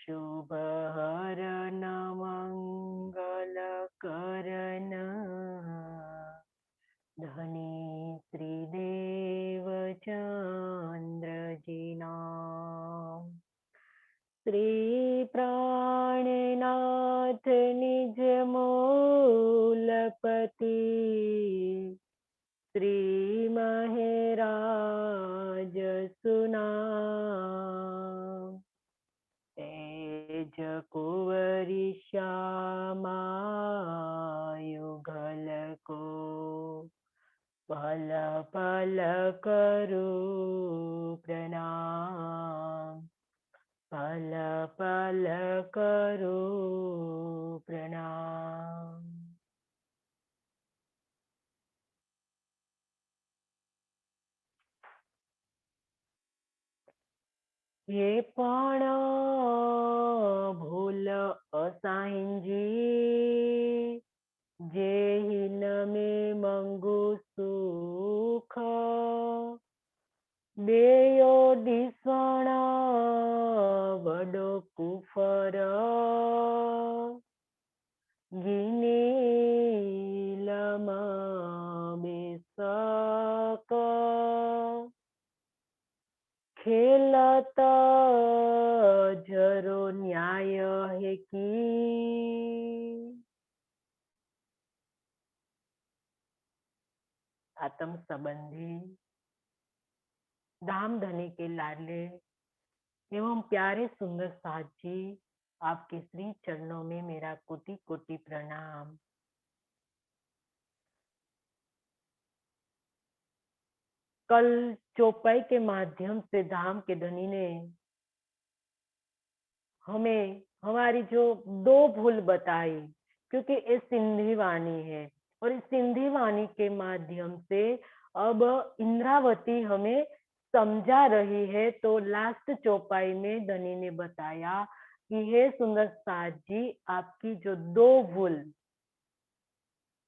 शुभ हरण मंगल करण धनी श्रीदेव चंद्र जी नाम। श्री प्राणनाथ निज मूलपति श्री महराज सुनाम। तेज कुंवरी श्यामा युगल को पल पल करो प्रणाम। पल पल करो प्रणाम। ये पण भूल असांजी जेहिन में मंगु सुख बेयो दिसण वडो कुफर गिनीलम बेसक खेलत जरो न्याय है की। आत्म संबंधी धाम धनी के लाडले एवं प्यारे सुंदर साथ जी, आपके श्री चरणों में मेरा कोटि कोटि प्रणाम। कल चौपाई के माध्यम से धाम के धनी ने हमें हमारी जो दो भूल बताई, क्योंकि ये सिंधी वाणी है और इस सिंधी वाणी के माध्यम से अब इंद्रावती हमें समझा रही है। तो लास्ट चौपाई में धनी ने बताया कि हे सुंदर साथ जी, आपकी जो दो भूल,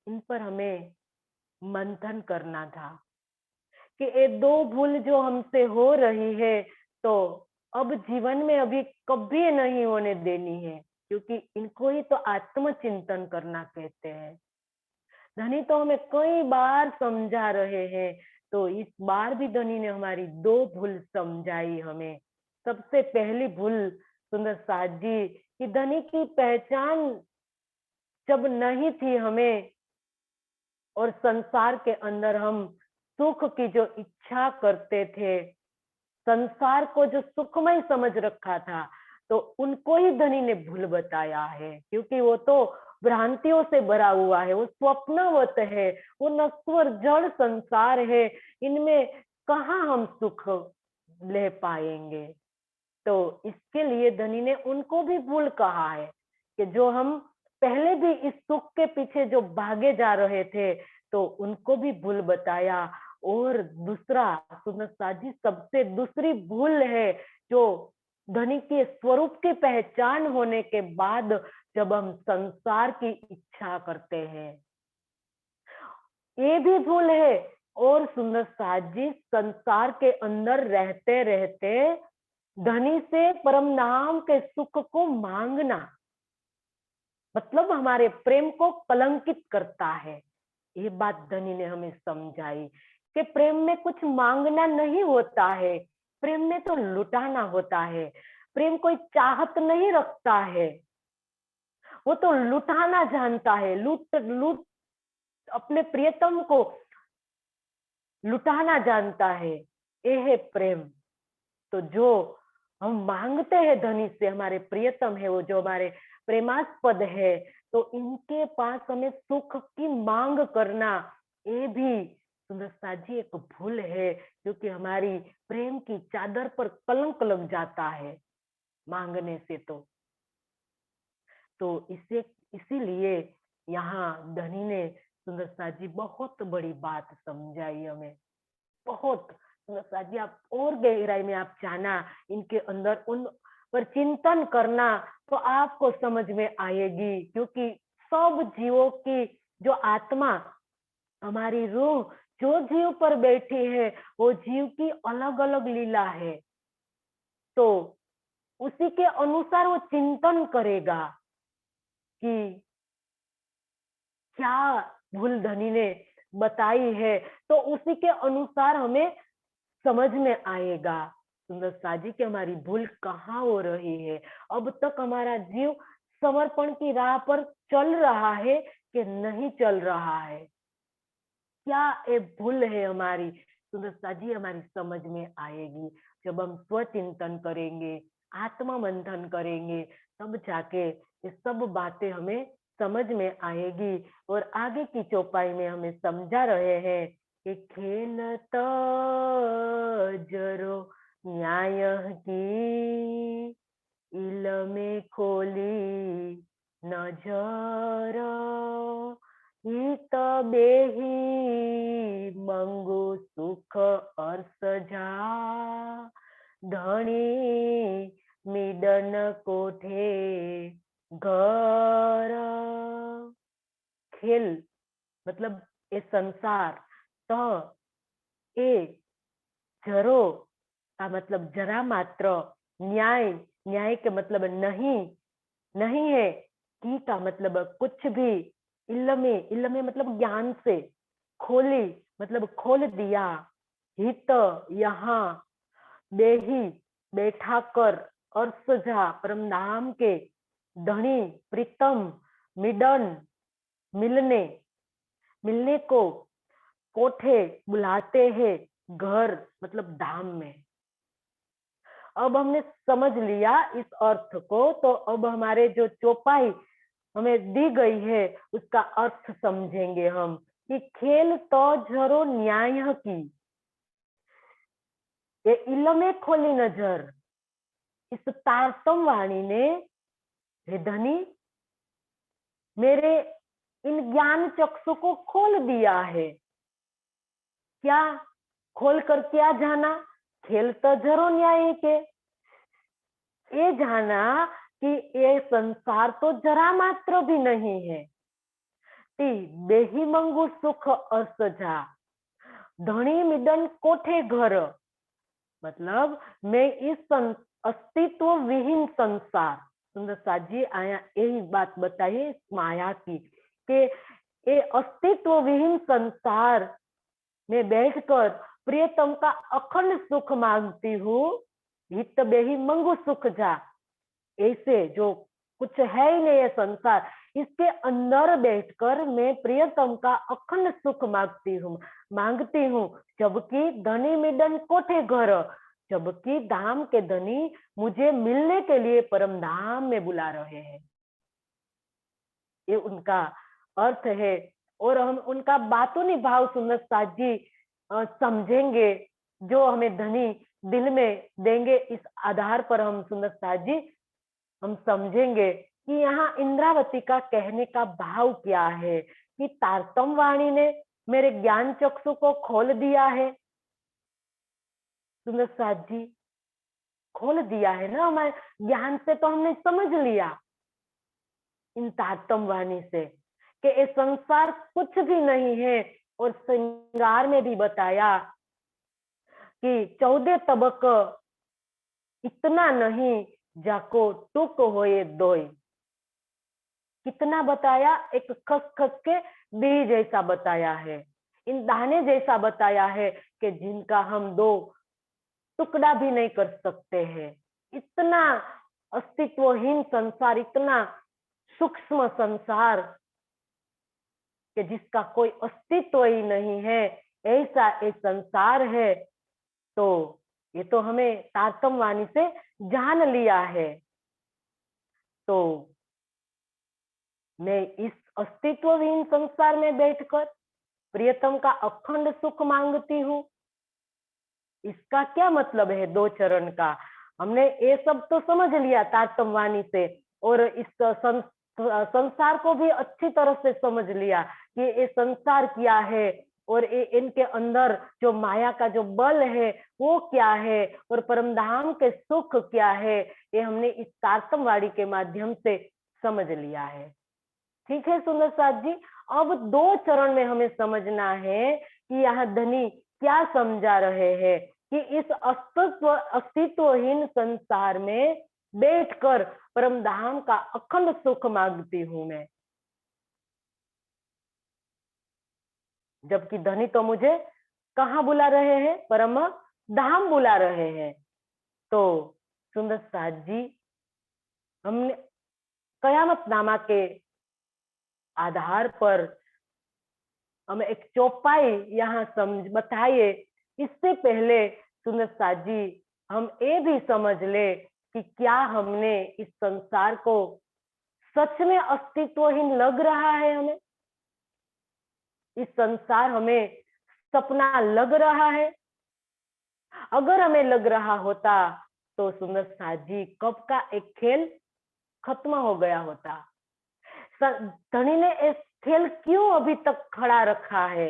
इन पर हमें मंथन करना था कि ये दो भूल जो हमसे हो रही है तो अब जीवन में अभी कभी नहीं होने देनी है, क्योंकि इनको ही तो आत्मचिंतन करना कहते हैं। धनी तो हमें कई बार समझा रहे हैं, तो इस बार भी धनी ने हमारी दो भूल समझाई हमें। सबसे पहली भूल सुंदर साथ जी कि धनी की पहचान जब नहीं थी हमें और संसार के अंदर हम सुख की जो इच्छा करते थे, संसार को जो सुखमय समझ रखा था, तो उनको ही धनी ने भूल बताया है, क्योंकि वो तो भ्रांतियों से भरा हुआ है, वो स्वप्नवत है, वो नश्वर जड़ संसार है, इनमें कहाँ हम सुख ले पाएंगे। तो इसके लिए धनी ने उनको भी भूल कहा है कि जो हम पहले भी इस सुख के पीछे जो भागे जा रहे थे, तो उनको भी भूल बताया। और दूसरा सुंदर साजी, सबसे दूसरी भूल है जो धनी के स्वरूप की पहचान होने के बाद जब हम संसार की इच्छा करते हैं, ये भी भूल है। और सुंदर साजी, संसार के अंदर रहते रहते धनी से परम नाम के सुख को मांगना मतलब हमारे प्रेम को कलंकित करता है। ये बात धनी ने हमें समझाई कि प्रेम में कुछ मांगना नहीं होता है, प्रेम में तो लुटाना होता है। प्रेम कोई चाहत नहीं रखता है, वो तो लुटाना जानता है, लूट लूट अपने प्रियतम को लुटाना जानता है। ये है प्रेम। तो जो हम मांगते हैं धनी से, हमारे प्रियतम है, वो जो हमारे प्रेमास्पद है, तो इनके पास हमें सुख की मांग करना, ये भी सुंदर साजी एक भूल है, क्योंकि हमारी प्रेम की चादर पर कलंक लग जाता है मांगने से। तो इसे इसीलिए यहाँ धनी ने सुंदर साजी बहुत बड़ी बात समझाई हमें। बहुत सुंदर साजी, आप और गहराई में आप जाना इनके अंदर, उन पर चिंतन करना, तो आपको समझ में आएगी। क्योंकि सब जीवों की जो आत्मा, हमारी रूह जो जीव पर बैठी है, वो जीव की अलग अलग लीला है। तो उसी के अनुसार वो चिंतन करेगा कि क्या भूल धनी ने बताई है, तो उसी के अनुसार हमें समझ में आएगा सुंदर साजी की हमारी भूल कहाँ हो रही है। अब तक हमारा जीव समर्पण की राह पर चल रहा है कि नहीं चल रहा है, क्या ये भूल है हमारी, सुंदर साजी हमारी समझ में आएगी जब हम स्वचिंतन करेंगे, आत्मा मंथन करेंगे, तब जाके ये सब बातें हमें समझ में आएगी। और आगे की चौपाई में हमें समझा रहे हैं कि खेलत जरो न्याय की इलमे खोली नजर हित बेही मंगु सुख अर्थ जा धनी मिडन कोठे घर। खेल मतलब ये संसार, तो ए जरो का मतलब जरा मात्र, न्याय न्याय के मतलब नहीं नहीं है, की का मतलब कुछ भी, इल्लमे इल्लमे मतलब ज्ञान से, खोली मतलब खोल दिया, हित यहाँ, देही बैठा कर, और सजा परम धाम के, धनी प्रीतम, मिलन मिलने मिलने को, कोठे बुलाते हैं, घर मतलब धाम में। अब हमने समझ लिया इस अर्थ को, तो अब हमारे जो चौपाई हमें दी गई है उसका अर्थ समझेंगे हम कि खेल तो झरो न्याय की, ये इलमे खोली नजर, इस तारतम वाणी ने, हे धनी मेरे इन ज्ञान चक्षु को खोल दिया है। क्या खोल कर क्या जाना, खेल तो झरो न्याय के, ये जाना कि ये संसार तो जरा मात्र भी नहीं है। ती बेही मंगू सुख असजा धनी मिडन कोठे घर, मतलब मैं इस अस्तित्व विहीन संसार, सुंदर साजी आया यही बात बताइए माया की कि ये अस्तित्व विहीन संसार में बैठकर प्रियतम का अखंड सुख मांगती हूँ, हित बेही मंगू सुख जा, ऐसे जो कुछ है ही नहीं है संसार, इसके अंदर बैठकर मैं प्रियतम का अखंड सुख मांगती हूँ, जबकि धनी मिडन कोठे घर, जबकि धाम के धनी मुझे मिलने के लिए परम धाम में बुला रहे हैं। ये उनका अर्थ है, और हम उनका बातों निभाव सुंदर साथ जी समझेंगे, जो हमें धनी दिल में देंगे, इस आधार पर हम सुंदर साथ जी हम समझेंगे कि यहाँ इंद्रावती का कहने का भाव क्या है कि तारतम वाणी ने मेरे ज्ञान चक्षु को खोल दिया है। सुंदर साथ जी खोल दिया है ना, हमारे ज्ञान से तो हमने समझ लिया इन तारतम वाणी से कि ये संसार कुछ भी नहीं है, और श्रृंगार में भी बताया कि 14 तबक इतना नहीं जाको टुक होए दोय, कितना बताया, एक खस खस के बीज जैसा बताया है, इन दाने जैसा बताया है कि जिनका हम दो टुकड़ा भी नहीं कर सकते हैं। इतना अस्तित्वहीन संसार, इतना सूक्ष्म संसार कि जिसका कोई अस्तित्व ही नहीं है, ऐसा एक संसार है। तो ये तो हमें तारतम वाणी से जान लिया है। तो मैं इस अस्तित्वहीन संसार में बैठकर प्रियतम का अखंड सुख मांगती हूँ, इसका क्या मतलब है 2 चरण का। हमने ये सब तो समझ लिया तारतम वाणी से, और इस संसार को भी अच्छी तरह से समझ लिया कि ये संसार क्या है, और इनके अंदर जो माया का जो बल है वो क्या है, और परमधाम के सुख क्या है, ये हमने इस तारतम वाणी के माध्यम से समझ लिया है। ठीक है सुंदर साथ जी, अब 2 चरण में हमें समझना है कि यहाँ धनी क्या समझा रहे हैं कि इस अस्तित्वहीन संसार में बैठकर परम धाम का अखंड सुख मांगती हूं मैं, जबकि धनी तो मुझे कहाँ बुला रहे हैं? परम धाम बुला रहे हैं। तो सुंदर साथ जी, हमने कयामत नामा के आधार पर हमें एक चौपाई यहाँ समझ बताइए। इससे पहले सुंदर साथ जी, हम ये भी समझ ले कि क्या हमने इस संसार को सच में अस्तित्वहीन लग रहा है? हमें इस संसार हमें सपना लग रहा है? अगर हमें लग रहा होता तो सुंदर साथ जी, कब का एक खेल खत्म हो गया होता। धनी ने इस खेल क्यों अभी तक खड़ा रखा है?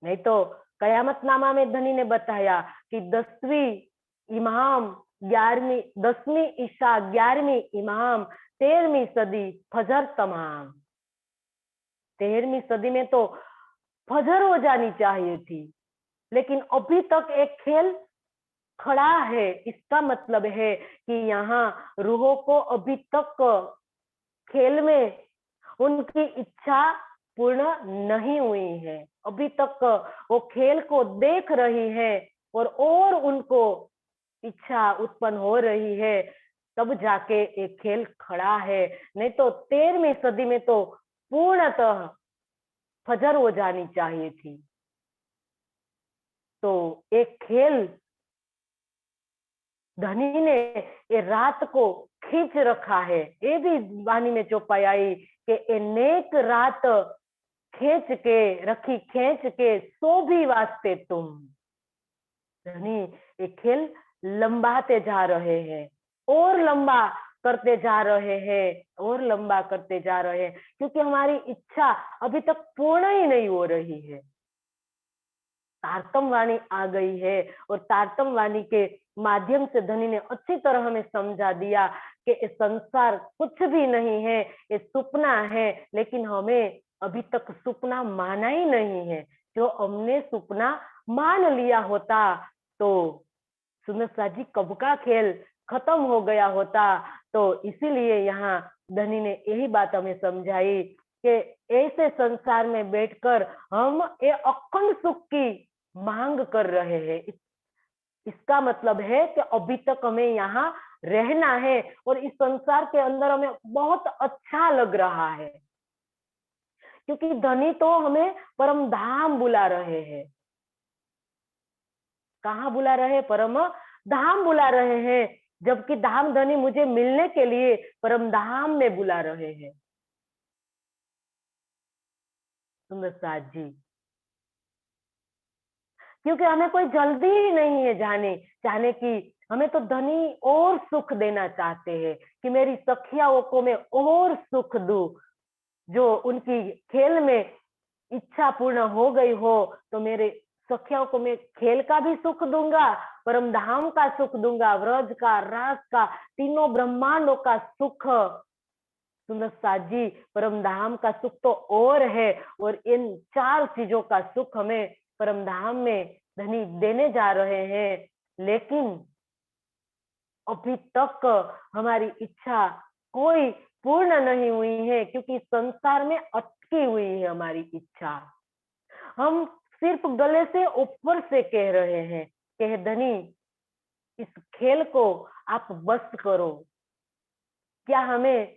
नहीं तो कयामतनामा में धनी ने बताया कि 10वीं इमाम, 11वीं 10वीं ईशा, 11वीं इमाम, 13वीं सदी फजर तमाम। 13वीं सदी में तो फजर हो जानी चाहिए थी, लेकिन अभी तक एक खेल खड़ा है। इसका मतलब है कि यहाँ रूहों को अभी तक खेल में उनकी इच्छा पूर्ण नहीं हुई है। अभी तक वो खेल को देख रही है और उनको इच्छा उत्पन्न हो रही है, तब जाके एक खेल खड़ा है। नहीं तो 13वीं सदी में तो पूर्णतः फजर हो जानी चाहिए थी। तो एक खेल धनी ने ये रात को खींच रखा है। ये भी वाणी में चौपाई आई कि अनेक रात खींच के रखी, खींच के सो भी वास्ते तुम। धनी ये खेल लंबाते जा रहे हैं और लंबा करते जा रहे हैं और लंबा करते जा रहे हैं, क्योंकि हमारी इच्छा अभी तक पूर्ण ही नहीं हो रही है। तारतम वाणी आ गई है और तारतम वाणी के माध्यम से धनी ने अच्छी तरह हमें समझा दिया कि ये संसार कुछ भी नहीं है, ये सपना है। लेकिन हमें अभी तक सपना माना ही नहीं है। जो हमने सपना मान लिया होता तो सुनसा जी कब का खेल खत्म हो गया होता। तो इसीलिए यहाँ धनी ने यही बात हमें समझाई कि ऐसे संसार में बैठकर हम ये अखंड सुख की मांग कर रहे हैं। इसका मतलब है कि अभी तक हमें यहाँ रहना है और इस संसार के अंदर हमें बहुत अच्छा लग रहा है, क्योंकि धनी तो हमें परम धाम बुला रहे हैं। कहाँ बुला रहे हैं? परम धाम बुला रहे हैं, जबकि धाम धनी मुझे मिलने के लिए परम धाम में बुला रहे हैं। सुंदर साथ जी, क्योंकि हमें कोई जल्दी ही नहीं है जाने की। हमें तो धनी और सुख देना चाहते हैं कि मेरी सखियाओं को मैं और सुख दूं। जो उनकी खेल में इच्छा पूर्ण हो गई हो तो मेरे सखियों को मैं खेल का भी सुख दूंगा, परम धाम का सुख दूंगा, व्रज का, रास का, तीनों ब्रह्मांडों का सुख। सुंदर साथ जी, परम धाम का सुख तो और है, और इन 4 चीजों का सुख हमें परम धाम में धनी देने जा रहे हैं। लेकिन अभी तक हमारी इच्छा कोई पूर्ण नहीं हुई है, क्योंकि संसार में अटकी हुई है हमारी इच्छा। हम सिर्फ गले से ऊपर से कह रहे हैं कि धनी इस खेल को आप बस करो। क्या हमें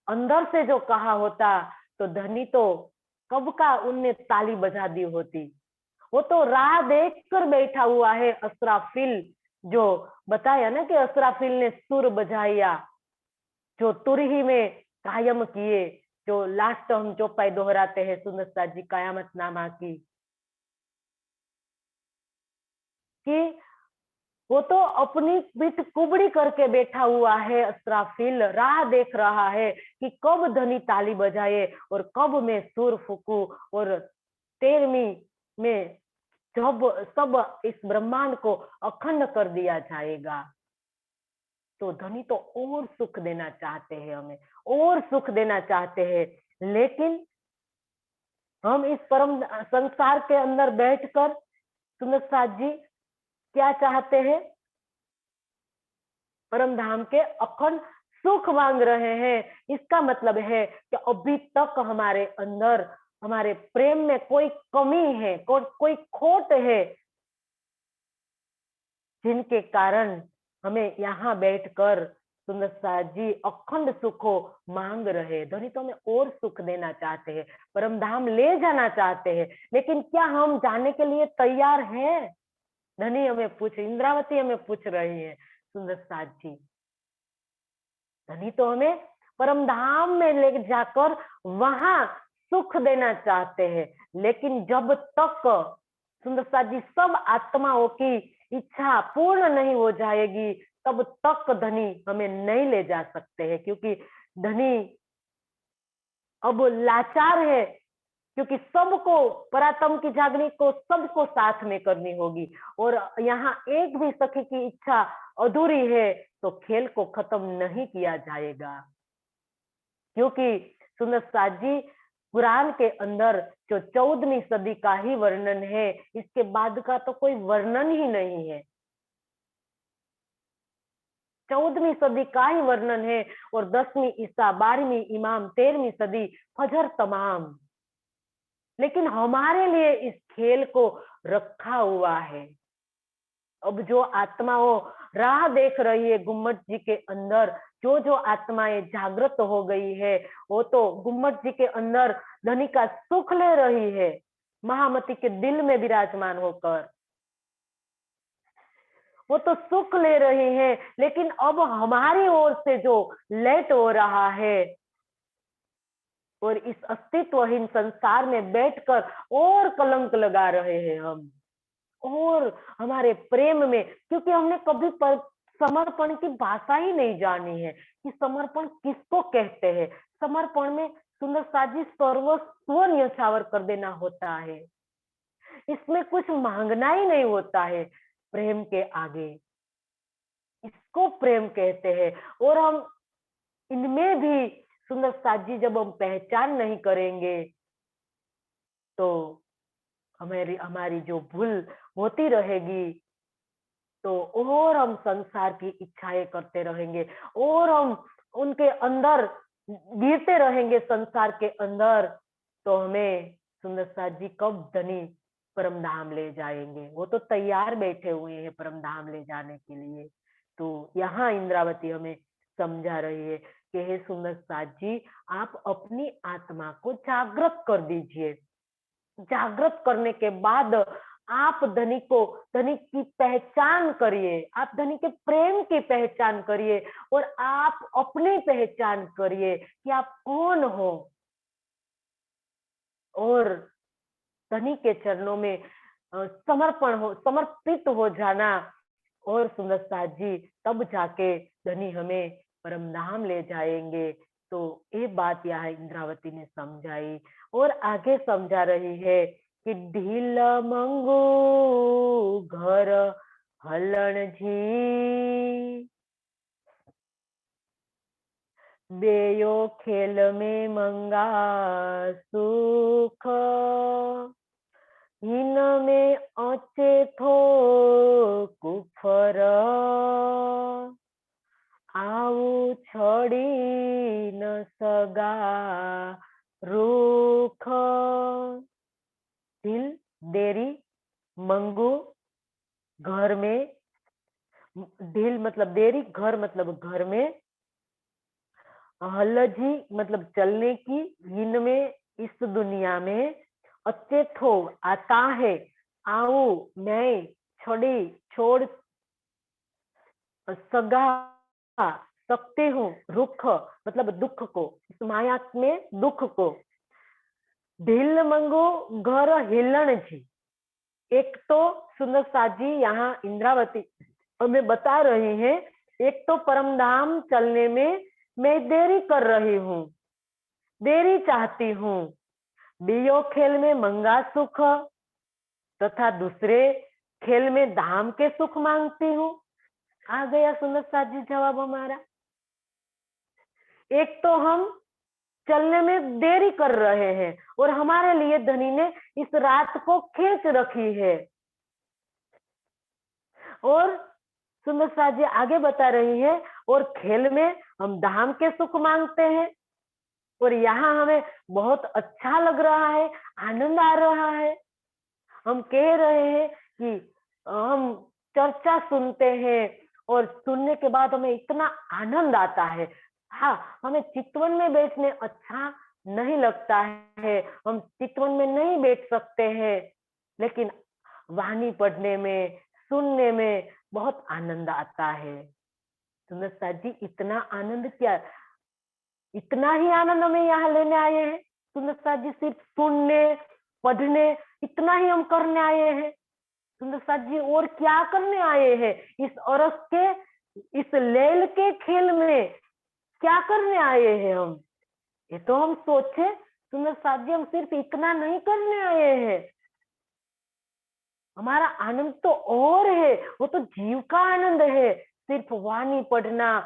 अंदर से जो कहा होता तो धनी तो कब का उनने ताली बजा दी होती। वो तो राह देख कर बैठा हुआ है असराफिल, जो बताया ना कि असराफिल ने सुर बजाया, जो तुरही में कायम किए। जो लास्ट हम चौपाई दोहराते हैं सुंदर साथ जी कयामत नामा की, कि वो तो अपनी पीठ कुबड़ी करके बैठा हुआ है असराफिल, राह देख रहा है कि कब धनी ताली बजाए और कब मैं सुर फूकू, और 13वीं में जब सब इस ब्रह्मांड को अखंड कर दिया जाएगा। तो धनी तो और सुख देना चाहते हैं, हमें और सुख देना चाहते हैं। लेकिन हम इस परम संसार के अंदर बैठकर सुंदर साथ जी क्या चाहते हैं? परम धाम के अखंड सुख मांग रहे हैं। इसका मतलब है कि अभी तक हमारे अंदर, हमारे प्रेम में कोई कमी है, कोई खोट है, जिनके कारण हमें यहाँ बैठकर सुंदर साथ जी अखंड सुखो मांग रहे। धनी तो हमें और सुख देना चाहते हैं, परम धाम ले जाना चाहते हैं, लेकिन क्या हम जाने के लिए तैयार हैं? धनी हमें इंद्रावती हमें पूछ रही है सुंदर साथ जी। धनी तो हमें परम धाम में ले जाकर वहां सुख देना चाहते हैं, लेकिन जब तक सुंदर साथ जी सब आत्माओं की इच्छा पूर्ण नहीं हो जाएगी, तब तक धनी हमें नहीं ले जा सकते हैं, क्योंकि धनी अब लाचार है, क्योंकि सबको परात्म की जागनी को सबको साथ में करनी होगी, और यहाँ एक भी सखी की इच्छा अधूरी है तो खेल को खत्म नहीं किया जाएगा। क्योंकि सुंदर साथ जी कुरान के अंदर जो 14वीं सदी का ही वर्णन है, इसके बाद का तो कोई वर्णन ही नहीं है। 14वीं सदी का ही वर्णन है, और 10वीं ईसा, 12वीं इमाम, 13वीं सदी फजर तमाम। लेकिन हमारे लिए इस खेल को रखा हुआ है। अब जो आत्माओं राह देख रही है गुम्मट जी के अंदर, जो आत्माएं जागृत हो गई है, वो तो गुम्मट जी के अंदर धनी का सुख ले रही है, महामती के दिल में विराजमान होकर वो तो सुख ले रही है। लेकिन अब हमारी ओर से जो लेट हो रहा है, और इस अस्तित्वहीन संसार में बैठकर और कलंक लगा रहे हैं हम, और हमारे प्रेम में, क्योंकि हमने कभी समर्पण की भाषा ही नहीं जानी है कि समर्पण किसको कहते हैं। समर्पण में सुंदर साजी सर्वस्व न्यौछावर कर देना होता है, इसमें कुछ मांगना ही नहीं होता है प्रेम के आगे, इसको प्रेम कहते हैं। और हम इनमें भी सुंदर साजी जब हम पहचान नहीं करेंगे, तो हमारी जो भूल होती रहेगी, तो और हम संसार की इच्छाएं करते रहेंगे, और हम उनके अंदर गिरते रहेंगे संसार के अंदर। तो हमें सुंदर साथ जी कब धनी परम धाम ले जाएंगे? वो तो तैयार बैठे हुए हैं परम धाम ले जाने के लिए। तो यहाँ इंद्रावती हमें समझा रही है कि हे सुंदर साथ जी, आप अपनी आत्मा को जागृत कर दीजिए। जागृत करने के बाद आप धनी की पहचान करिए, आप धनी के प्रेम की पहचान करिए, और आप अपनी पहचान करिए कि आप कौन हो, और धनी के चरणों में समर्पित हो जाना। और सुंदर साथ जी तब जाके धनी हमें परम धाम ले जाएंगे। तो ये बात यहाँ इंद्रावती ने समझाई, और आगे समझा रही है कि ढील मंगू घर हलन जी, बेयो खेल में मंगा सुख, हिन में अचे थो कुफर, आऊ छड़ी न सगा रूख। दिल देरी मंगू, घर में, ढील मतलब देरी, घर मतलब घर में, हलजी मतलब चलने की, हिन में इस दुनिया में, अचेथो आता है, आओ मैं, छोड़ी छोड़ सगा सकते हूँ, रुख मतलब दुख को, इस माया में दुख को। ढील मंगो घर हिलन जी, एक तो सुंदर साथ जी यहाँ इंद्रावती हमें बता रहे हैं, एक तो परम धाम चलने में मैं देरी कर रही हूँ, देरी चाहती हूँ, बियो खेल में मंगा सुख, तथा दूसरे खेल में धाम के सुख मांगती हूँ। आ गया सुंदर साथ जी जवाब हमारा। एक तो हम चलने में देरी कर रहे हैं, और हमारे लिए धनी ने इस रात को खींच रखी है। और सुंदर साथ जी आगे बता रही है, और खेल में हम धाम के सुख मांगते हैं, और यहाँ हमें बहुत अच्छा लग रहा है, आनंद आ रहा है। हम कह रहे हैं कि हम चर्चा सुनते हैं और सुनने के बाद हमें इतना आनंद आता है। हाँ, हमें चितवन में बैठने अच्छा नहीं लगता है, हम चितवन में नहीं बैठ सकते हैं, लेकिन वाणी पढ़ने में, सुनने में बहुत आनंद आता है। सुंदर साथ जी, इतना आनंद क्या, इतना ही आनंद हमें यहाँ लेने आए हैं? सुंदर साथ जी, सिर्फ सुनने, पढ़ने, इतना ही हम करने आए हैं? सुंदर साथ जी, और क्या करने आए हैं इस अरस के, इस लेल के खेल में? क्या करने आए हैं हम? ये तो हम सोचे सुंदर साथ जी, हम सिर्फ इतना नहीं करने आए हैं, हमारा आनंद तो और है, वो तो जीव का आनंद है। सिर्फ वाणी पढ़ना,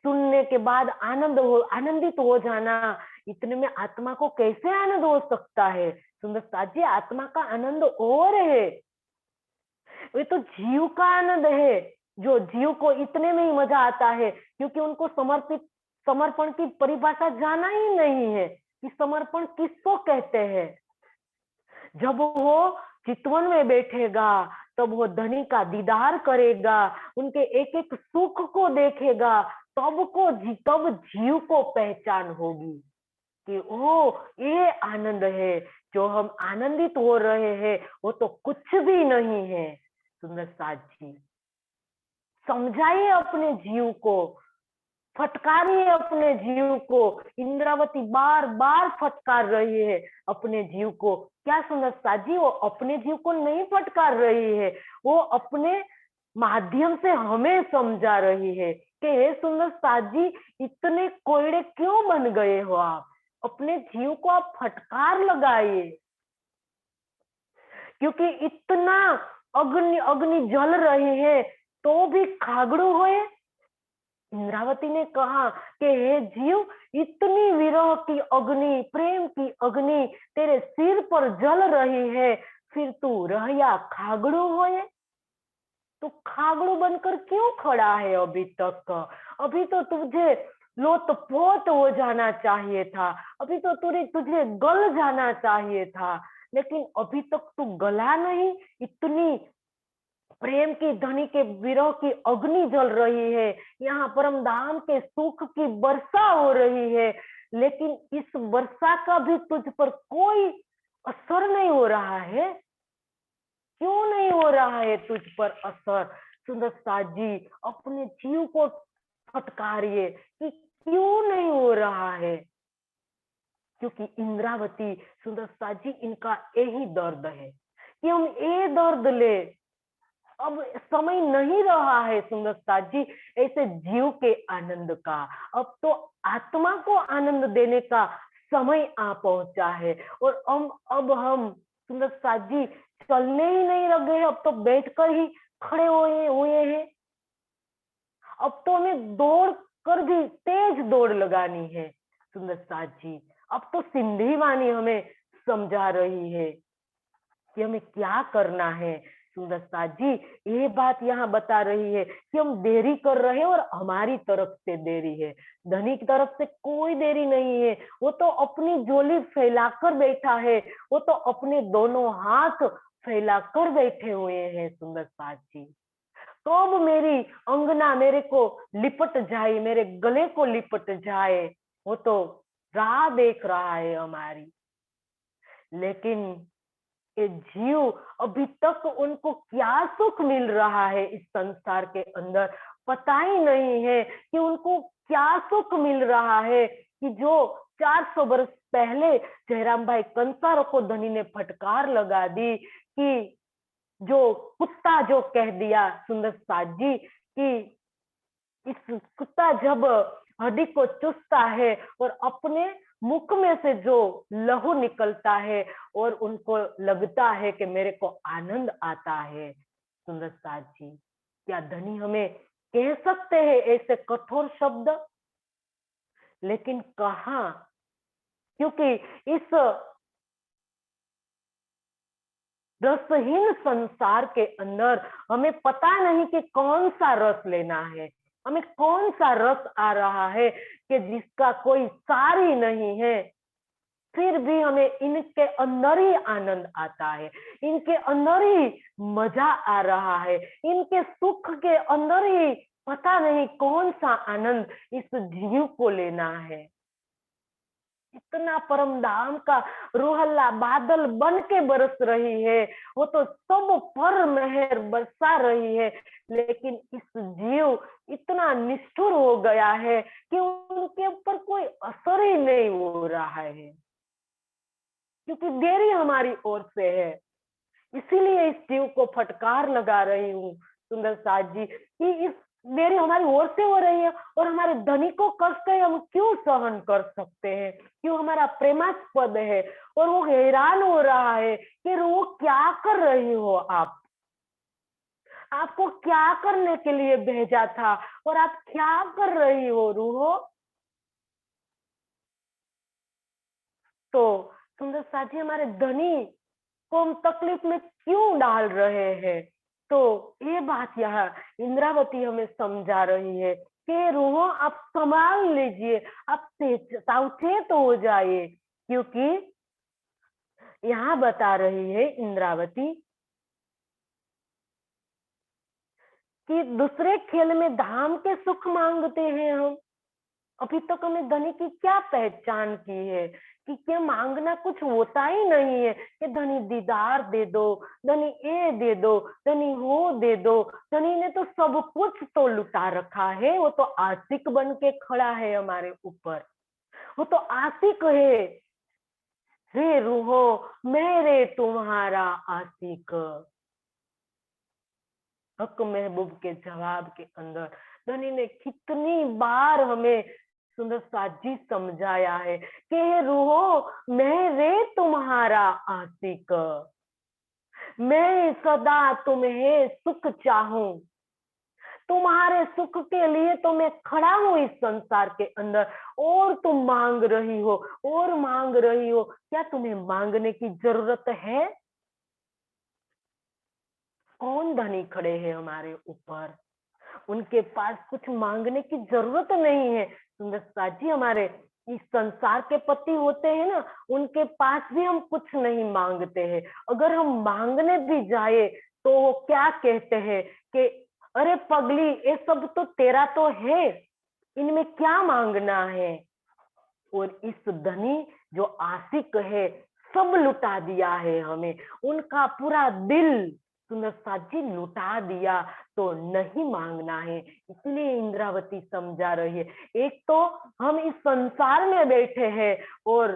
सुनने के बाद आनंदित हो जाना, इतने में आत्मा को कैसे आनंद हो सकता है? सुंदर साथ जी, आत्मा का आनंद और है, ये तो जीव का आनंद है। जो जीव को इतने में ही मजा आता है, क्योंकि उनको समर्पण की परिभाषा जाना ही नहीं है कि समर्पण किसको कहते हैं। जब वो चितवन में बैठेगा, तब वो धनी का दीदार करेगा, उनके एक एक सुख को देखेगा, तब जीव को पहचान होगी कि ओ, ये आनंद है, जो हम आनंदित हो रहे हैं वो तो कुछ भी नहीं है। सुंदर साथ जी, समझाइए अपने जीव को, फटकारिए अपने जीव को। इंद्रावती बार बार फटकार रही है अपने जीव को। क्या सुंदर साथ जी, वो अपने जीव को नहीं फटकार रही है, वो अपने माध्यम से हमें समझा रही है कि हे सुंदर साथ जी, इतने कोयड़े क्यों बन गए हो आप? अपने जीव को आप फटकार लगाइए, क्योंकि इतना अग्नि अग्नि जल रही है तो भी खागड़ू होए। इंद्रावती ने कहा कि हे जीव, इतनी विरह की अग्नि, प्रेम की अग्नि तेरे सिर पर जल रही है, फिर तू रहया खागड़ू होए? तू खागड़ू बनकर क्यों खड़ा है अभी तक? अभी तो तुझे लोटपोट हो जाना चाहिए था, अभी तो तुझे गल जाना चाहिए था, लेकिन अभी तक तू गला नहीं। इतनी प्रेम की ध्वनि के विरह की अग्नि जल रही है, यहाँ परम धाम के सुख की वर्षा हो रही है, लेकिन इस वर्षा का भी तुझ पर कोई असर नहीं हो रहा है। क्यों नहीं हो रहा है तुझ पर असर? सुंदर साथ जी, अपने जीव को फटकारिए कि क्यों नहीं हो रहा है। क्योंकि इंद्रावती, सुंदर साथ जी, इनका यही दर्द है कि हम ये दर्द ले। अब समय नहीं रहा है सुंदर साथ जी ऐसे जीव के आनंद का, अब तो आत्मा को आनंद देने का समय आ पहुंचा है। और अब हम सुंदर साथ जी चलने ही नहीं लगे हैं, अब तो बैठकर ही खड़े हुए हुए हैं। अब तो हमें दौड़ कर भी तेज दौड़ लगानी है सुंदर साथ जी। अब तो सिंधी वाणी हमें समझा रही है कि हमें क्या करना है। सुंदर साथ जी, ये बात यहाँ बता रही है कि हम देरी कर रहे हैं और हमारी तरफ से देरी है, धनी की तरफ से कोई देरी नहीं है। वो तो अपनी झोली फैलाकर बैठा है, वो तो अपने दोनों हाथ फैलाकर बैठे हुए हैं सुंदर साथ जी। तो अब मेरी अंगना मेरे को लिपट जाए, मेरे गले को लिपट जाए, वो तो राह देख रहा है हमारी। लेकिन ये जीव, अभी तक उनको क्या सुख मिल रहा है इस संसार के अंदर, पता ही नहीं है कि उनको क्या सुख मिल रहा है कि जो 400 वर्ष पहले जयराम भाई कंसार को धनी ने फटकार लगा दी कि जो कुत्ता जो कह दिया सुंदर साथ जी कि इस कुत्ता जब हड्डी को चुसता है और अपने मुख में से जो लहू निकलता है और उनको लगता है कि मेरे को आनंद आता है। सुंदर साथ जी, क्या धनी हमें कह सकते हैं ऐसे कठोर शब्द? लेकिन कहा, क्योंकि इस रसहीन संसार के अंदर हमें पता नहीं कि कौन सा रस लेना है। हमें कौन सा रस आ रहा है कि जिसका कोई सार ही नहीं है, फिर भी हमें इनके अंदर ही आनंद आता है, इनके अंदर ही मजा आ रहा है, इनके सुख के अंदर ही पता नहीं कौन सा आनंद इस जीव को लेना है। इतना परम धाम का रूहल्ला बादल बन के बरस रही है, वो तो सब पर मेहर बरसा रही है, लेकिन इस जीव इतना निष्ठुर हो गया है कि उनके ऊपर कोई असर ही नहीं हो रहा है, क्योंकि देरी हमारी ओर से है। इसीलिए इस जीव को फटकार लगा रही हूँ सुंदर साथ जी कि इस देरी हमारी ओर से हो रही है, और हमारे धनी को कष्ट है, हम क्यों सहन कर सकते हैं, क्यों हमारा प्रेमास्पद है। और वो हैरान हो रहा है कि वो क्या कर रही हो आप, आपको क्या करने के लिए भेजा था और आप क्या कर रही हो रूहो। तो सुंदर साथ जी हमारे धनी को हम तकलीफ में क्यों डाल रहे हैं। तो ये बात यहाँ इंद्रावती हमें समझा रही है कि रूहो आप संभाल लीजिए, आप सावचेत हो जाइए, क्योंकि यहाँ बता रही है इंद्रावती कि दूसरे खेल में धाम के सुख मांगते हैं हम, अभी तक हमें धनी की क्या पहचान की है कि क्या मांगना कुछ होता ही नहीं है कि धनी दीदार दे दो, धनी ये दे दो, धनी वो दे दो। धनी ने तो सब कुछ तो लुटा रखा है, वो तो आशिक बन के खड़ा है हमारे ऊपर, वो तो आशिक है। हे रूहो मेरे तुम्हारा आशिक। हक महबूब के जवाब के अंदर धनी ने कितनी बार हमें सुंदर साजी समझाया है कि रूहो मैं रे तुम्हारा आशिक, मैं सदा तुम्हें सुख चाहूं, तुम्हारे सुख के लिए तो मैं खड़ा हूं इस संसार के अंदर, और तुम मांग रही हो और मांग रही हो, क्या तुम्हें मांगने की जरूरत है। कौन धनी खड़े हैं हमारे ऊपर, उनके पास कुछ मांगने की जरूरत नहीं है। सुंदर साजी हमारे इस संसार के पति होते हैं ना, उनके पास भी हम कुछ नहीं मांगते हैं। अगर हम मांगने भी जाए तो वो क्या कहते हैं कि अरे पगली ये सब तो तेरा तो है, इनमें क्या मांगना है। और इस धनी जो आशिक है, सब लुटा दिया है हमें, उनका पूरा दिल सुंदर साजी लुटा दिया, तो नहीं मांगना है। इसलिए इंद्रावती समझा रही है, एक तो हम इस संसार में बैठे हैं और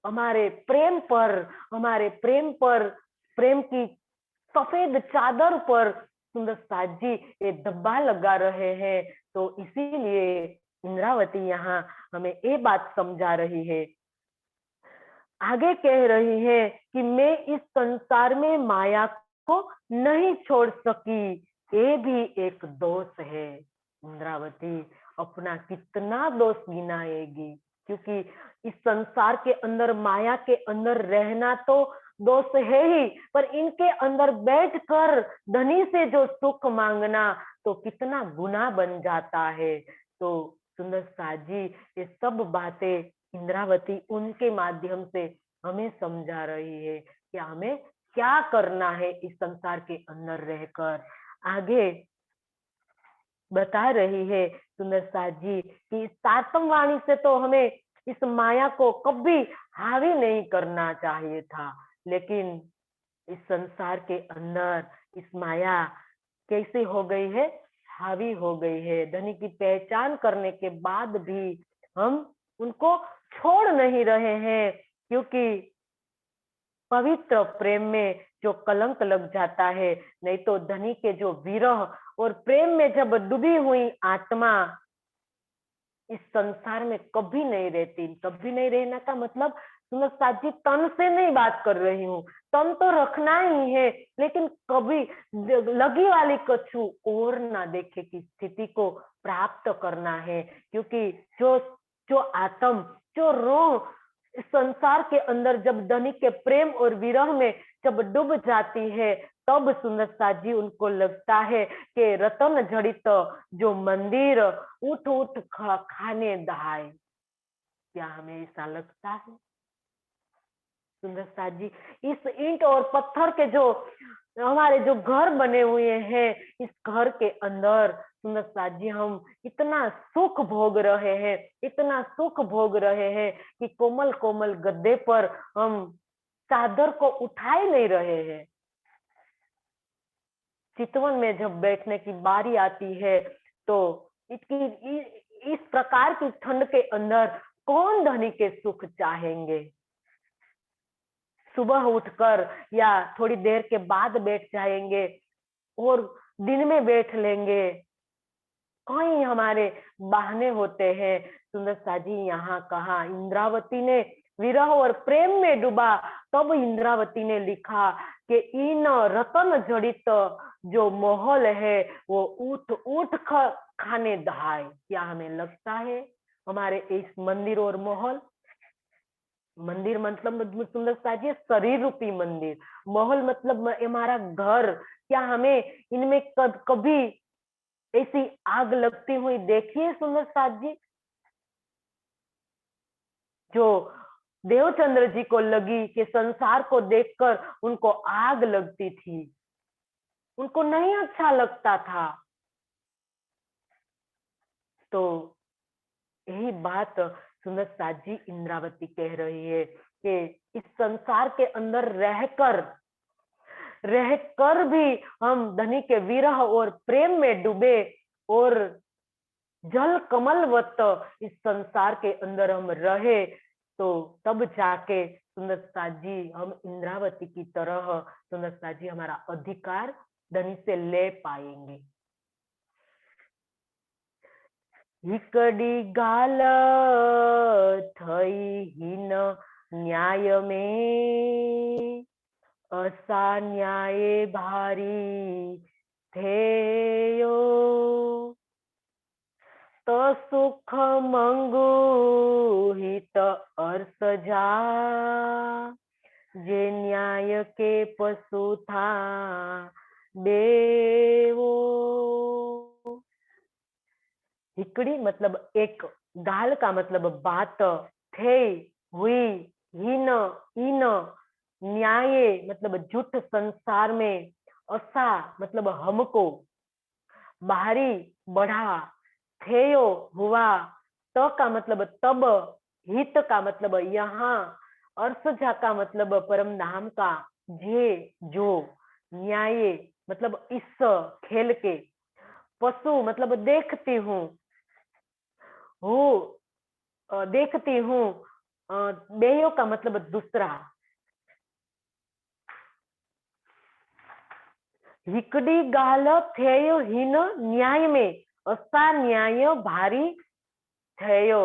हमारे प्रेम पर प्रेम की सफेद चादर पर सुंदर साजी ये धब्बा लगा रहे हैं। तो इसीलिए इंद्रावती यहाँ हमें ये बात समझा रही है, आगे कह रही है कि मैं इस संसार में माया को नहीं छोड़ सकी, ये भी एक दोष है। इंद्रावती अपना कितना दोष गिनाएगी, क्योंकि इस संसार के अंदर माया के अंदर रहना तो दोष है ही, पर इनके अंदर बैठकर धनी से जो सुख मांगना तो कितना गुनाह बन जाता है। तो सुंदर साजी ये सब बातें इंद्रावती उनके माध्यम से हमें समझा रही है कि हमें क्या करना है इस संसार के अंदर रहकर। आगे बता रही है सुंदर साजी कि सातम वाणी से तो हमें इस माया को कभी हावी नहीं करना चाहिए था, लेकिन इस संसार के अंदर इस माया कैसे हो गई है, हावी हो गई है। धनी की पहचान करने के बाद भी हम उनको छोड़ नहीं रहे हैं, क्योंकि पवित्र प्रेम में जो कलंक लग जाता है, नहीं तो धनी के जो विरह और प्रेम में जब डूबी हुई आत्मा इस संसार में कभी नहीं रहती। कभी नहीं रहना का मतलब सुंदर साजी तन से नहीं बात कर रही हूँ, तन तो रखना ही है, लेकिन कभी लगी वाली कछू और ना देखे की स्थिति को प्राप्त करना है। क्योंकि जो जो आत्म जो रोह इस संसार के अंदर जब धनी के प्रेम और विरह में जब डूब जाती है, तब सुंदरता जी उनको लगता है कि रतन जड़ित जो मंदिर उठ उठ खाने दहाए। क्या हमें ऐसा लगता है सुंदरता जी? इस ईंट और पत्थर के जो हमारे जो घर बने हुए हैं, इस घर के अंदर सुंदरता जी हम इतना सुख भोग रहे हैं, इतना सुख भोग रहे हैं कि कोमल कोमल गद्दे पर हम चादर को उठाए नहीं रहे हैं। चितवन में जब बैठने की बारी आती है तो इस प्रकार की ठंड के अंदर कौन धनी के सुख चाहेंगे? सुबह उठकर या थोड़ी देर के बाद बैठ जाएंगे और दिन में बैठ लेंगे। कई हमारे बहाने होते हैं। सुंदरता जी यहाँ कहा, इंद्रावती ने विरह और प्रेम में डूबा, तब इंद्रावती ने लिखा कि इन रतन जड़ित जो महल है वो उठ उठ खाने दहाए। क्या हमें लगता है हमारे इस मंदिर और महल, मंदिर मतलब सुंदरता जी शरीर रूपी मंदिर, महल मतलब हमारा घर, क्या हमें इनमें कभी ऐसी आग लगती हुई देखी है सुंदरता जी? जो देवचंद्र जी को लगी कि संसार को देखकर उनको आग लगती थी, उनको नहीं अच्छा लगता था। तो यही बात सुंदरता जी इंद्रावती कह रही है कि इस संसार के अंदर रहकर भी हम धनी के विरह और प्रेम में डूबे और जल कमलवत इस संसार के अंदर हम रहे, तो तब जाके सुंदरता जी हम इंद्रावती की तरह सुंदरता जी हमारा अधिकार धनी से ले पाएंगे। हिकड़ी गाल थई हीन न्याय में, असा न्याय भारी थेयो, तो सुख मंगू हित अर्थ जा, जे न्याय के पशु था देवो। हिकड़ी मतलब एक, गाल का मतलब बात, थे हुई, हीन इन, न्याय मतलब झूठ संसार में, असा मतलब हमको, बाहरी बढ़ा, थेयो हुआ, त का मतलब तब, हित का मतलब यहाँ, अर्सजा का मतलब परम धाम का, जे जो, न्याय मतलब इस खेल के, पशु मतलब देखती हूँ, देखती हूँ, बेयो का मतलब दूसरा, हिकड़ी गाल थेयो हीन न्याय में, असा न्याय भारी थेयो।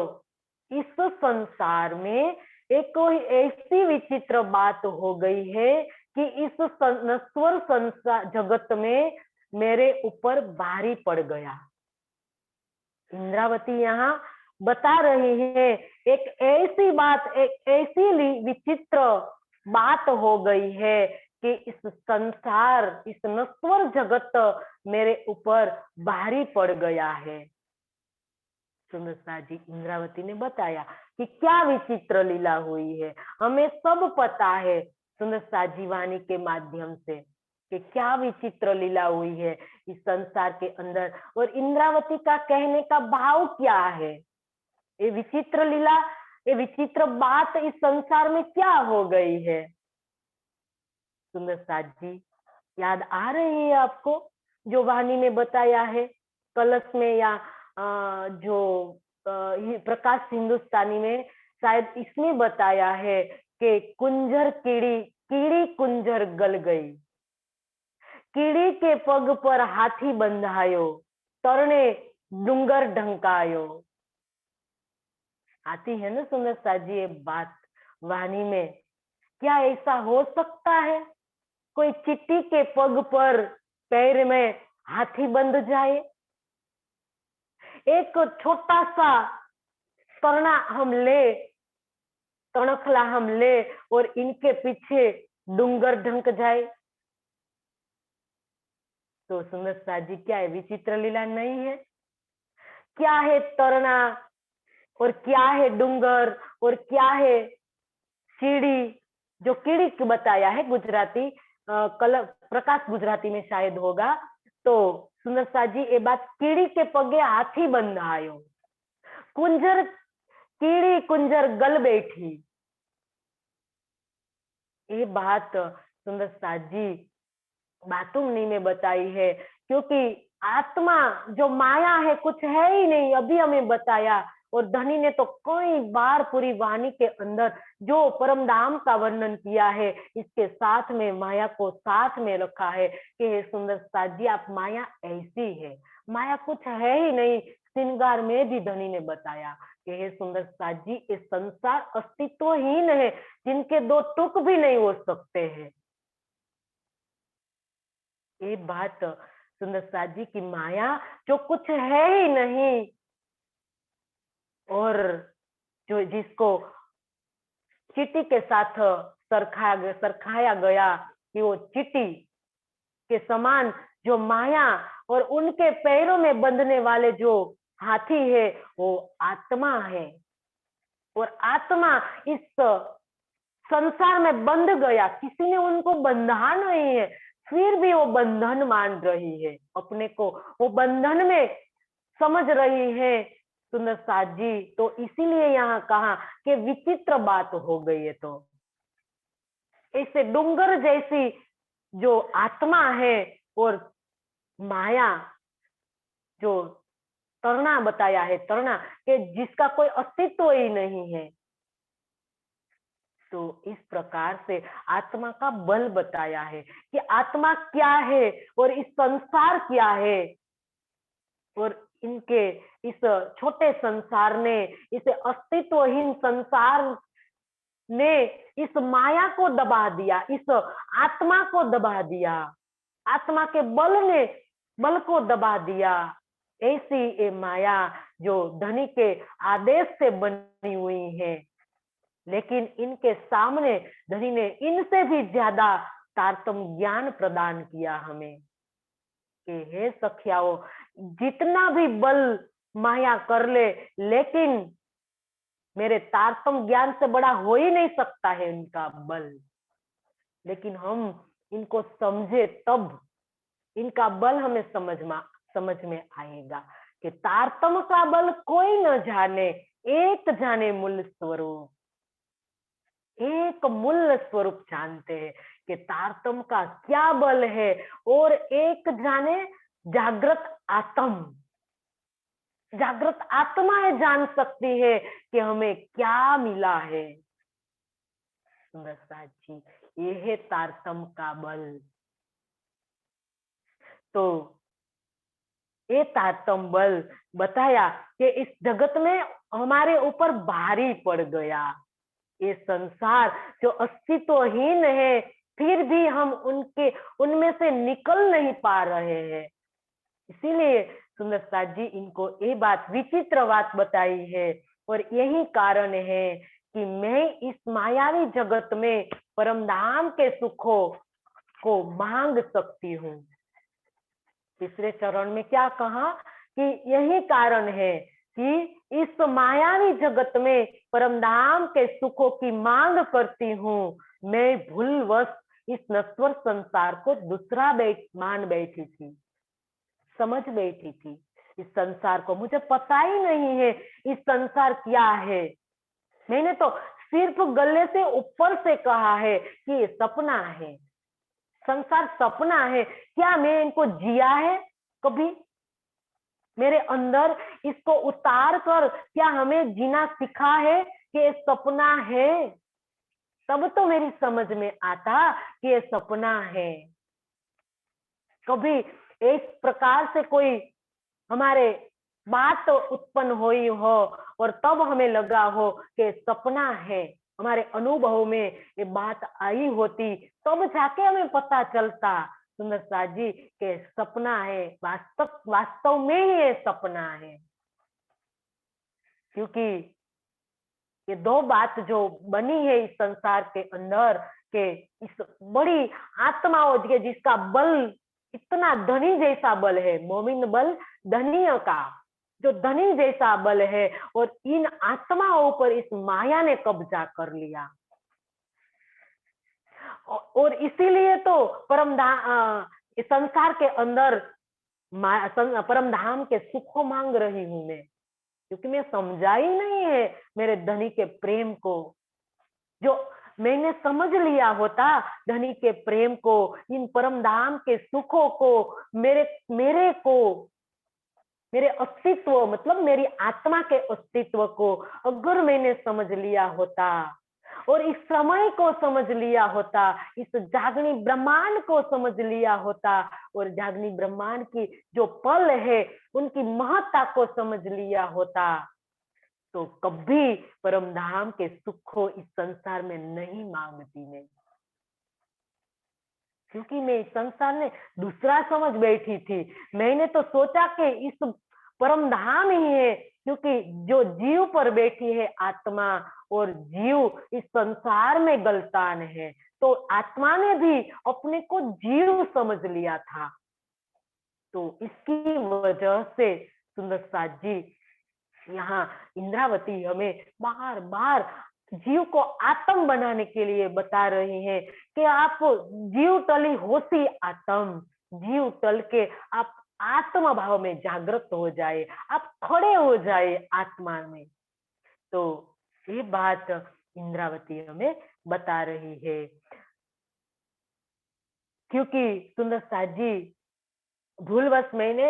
इस संसार में एक कोई ऐसी विचित्र बात हो गई है कि इस नश्वर संसार जगत में मेरे ऊपर भारी पड़ गया। इंद्रावती यहाँ बता रही है एक ऐसी बात, एक ऐसी विचित्र बात हो गई है कि इस संसार, इस नश्वर जगत मेरे ऊपर भारी पड़ गया है। सुंदरता जी इंद्रावती ने बताया कि क्या विचित्र लीला हुई है। हमें सब पता है सुंदरता जी वाणी के माध्यम से कि क्या विचित्र लीला हुई है इस संसार के अंदर, और इंद्रावती का कहने का भाव क्या है। ये विचित्र लीला, ये विचित्र बात इस संसार में क्या हो गई है? सुंदरता जी याद आ रही है आपको जो वाणी में बताया है कलश में, या जो प्रकाश हिंदुस्तानी में शायद इसमें बताया है कि कुंजर कीड़ी, कीड़ी कुंजर गल गई, कीड़ी के पग पर हाथी बंधायो, तरणे डूंगर ढंकायो। आती है ना सुंदरता जी ये बात वाणी में? क्या ऐसा हो सकता है कोई चिट्टी के पग पर पैर में हाथी बंध जाए? एक छोटा सा करना हम ले तणखला हम ले और इनके पीछे डूंगर ढंक जाए। तो सुंदर साथ जी क्या है, विचित्र लीला नहीं है? क्या है तरणा और क्या है डूंगर और क्या है कीड़ी? जो कीड़ी बताया है गुजराती कल प्रकाश गुजराती में शायद होगा। तो सुंदर साथ जी ये बात, कीड़ी के पगे हाथी बंधायो, कुंजर कीड़ी कुंजर गल बैठी। ये बात सुंदर साथ जी बातुमनी में बताई है, क्योंकि आत्मा जो माया है कुछ है ही नहीं, अभी हमें बताया। और धनी ने तो कई बार पूरी वाणी के अंदर जो परम धाम का वर्णन किया है, इसके साथ में माया को साथ में रखा है कि हे सुंदर साथ जी आप माया ऐसी है, माया कुछ है ही नहीं। श्रृंगार में भी धनी ने बताया कि हे सुंदर साथ जी ये संसार अस्तित्वहीन है, जिनके दो टुक भी नहीं हो सकते हैं। ये बात सुंदर साथ जी की माया जो कुछ है ही नहीं, और जो जिसको चींटी के साथ सरखाया गया कि वो चींटी के समान जो माया, और उनके पैरों में बंधने वाले जो हाथी है वो आत्मा है। और आत्मा इस संसार में बंध गया, किसी ने उनको बंधा नहीं है, फिर भी वो बंधन मान रही है अपने को, वो बंधन में समझ रही है सुंदर साथ जी। तो इसीलिए यहाँ कहा कि विचित्र बात हो गई है। तो ऐसे डूंगर जैसी जो आत्मा है और माया जो तरणा बताया है, तरणा कि जिसका कोई अस्तित्व ही नहीं है। तो इस प्रकार से आत्मा का बल बताया है कि आत्मा क्या है और इस संसार क्या है, और इनके इस छोटे संसार ने, इस अस्तित्वहीन संसार ने इस माया को दबा दिया, इस आत्मा को दबा दिया, आत्मा के बल ने बल को दबा दिया। ऐसी ये माया जो धनी के आदेश से बनी हुई है, लेकिन इनके सामने धनी ने इनसे भी ज्यादा तारतम्य ज्ञान प्रदान किया हमें कि हे सखियाओ, जितना भी बल माया कर ले, लेकिन मेरे तारतम्य ज्ञान से बड़ा हो ही नहीं सकता है इनका बल। लेकिन हम इनको समझे तब इनका बल हमें समझ में आएगा कि तारतम्य का बल कोई न जाने, एक जाने मूल स्वरूप, एक मूल स्वरूप जानते हैं कि तारतम्य का क्या बल है, और एक जाने जागृत आत्म, जागृत आत्माएं जान सकती है कि हमें क्या मिला है। सुंदर साथ जी ये है तारतम्य का बल। तो ये तारतम्य बल बताया कि इस जगत में हमारे ऊपर भारी पड़ गया, ये संसार जो अस्तित्वहीन है, फिर भी हम उनमें से निकल नहीं पा रहे हैं। इसीलिए सुंदर साथ जी इनको ये बात, विचित्र बात बताई है, और यही कारण है कि मैं इस मायावी जगत में परम धाम के सुखों को मांग सकती हूँ। तीसरे चरण में क्या कहा कि यही कारण है कि इस मायावी जगत में परम धाम के सुखों की मांग करती हूँ। मैं भूलवश इस नश्वर संसार को दूसरा मान बैठी थी, समझ बैठी थी इस संसार को, मुझे पता ही नहीं है इस संसार क्या है। मैंने तो सिर्फ गले से ऊपर से कहा है कि ये सपना है, संसार सपना है। क्या मैं इनको जिया है कभी? मेरे अंदर इसको उतार कर क्या हमें जीना सिखा है कि ये सपना है? तब तो मेरी समझ में आता कि ये सपना है। कभी एक प्रकार से कोई हमारे बात उत्पन्न हुई हो और तब हमें लगा हो कि सपना है, हमारे अनुभव में ये बात आई होती, तब जाके हमें पता चलता सुंदर साथ जी के सपना है, वास्तव में ही ये सपना है। क्योंकि ये दो बात जो बनी है इस संसार के अंदर, के इस बड़ी आत्माओं के जिसका बल इतना धनी जैसा बल है, मोमिन बल धनियों का, जो धनी जैसा बल है, और इन आत्माओं पर इस माया ने कब्जा कर लिया। और इसीलिए तो इस संसार के अंदर परम धाम के सुखों मांग रही हूं मैं, क्योंकि मैं समझा ही नहीं है मेरे धनी के प्रेम को। जो मैंने समझ लिया होता धनी के प्रेम को, इन परम धाम के सुखों को, मेरे मेरे को, मेरे अस्तित्व मतलब मेरी आत्मा के अस्तित्व को अगर मैंने समझ लिया होता, और इस समय को समझ लिया होता, इस जागनी ब्रह्मांड को समझ लिया होता, और जागनी ब्रह्मांड की जो पल है उनकी महत्ता को समझ लिया होता, तो कभी परम धाम के सुख को इस संसार में नहीं मांगती मैं। क्योंकि मैं इस संसार में दूसरा समझ बैठी थी। मैंने तो सोचा कि इस परम धाम ही है, क्योंकि जो जीव पर बैठी है आत्मा, और जीव इस संसार में गलतान है, तो आत्मा ने भी अपने को जीव समझ लिया था। तो इसकी वजह से सुंदर साथ जी यहाँ इंद्रावती हमें बार बार जीव को आत्म बनाने के लिए बता रही है कि आप जीव तली होशी आत्म, जीव तल के आप आत्म भाव में जागृत हो जाए, आप खड़े हो जाए आत्मा में। तो ये बात इंद्रावती हमें बता रही है, क्योंकि सुंदर साथ जी भूलवश मैंने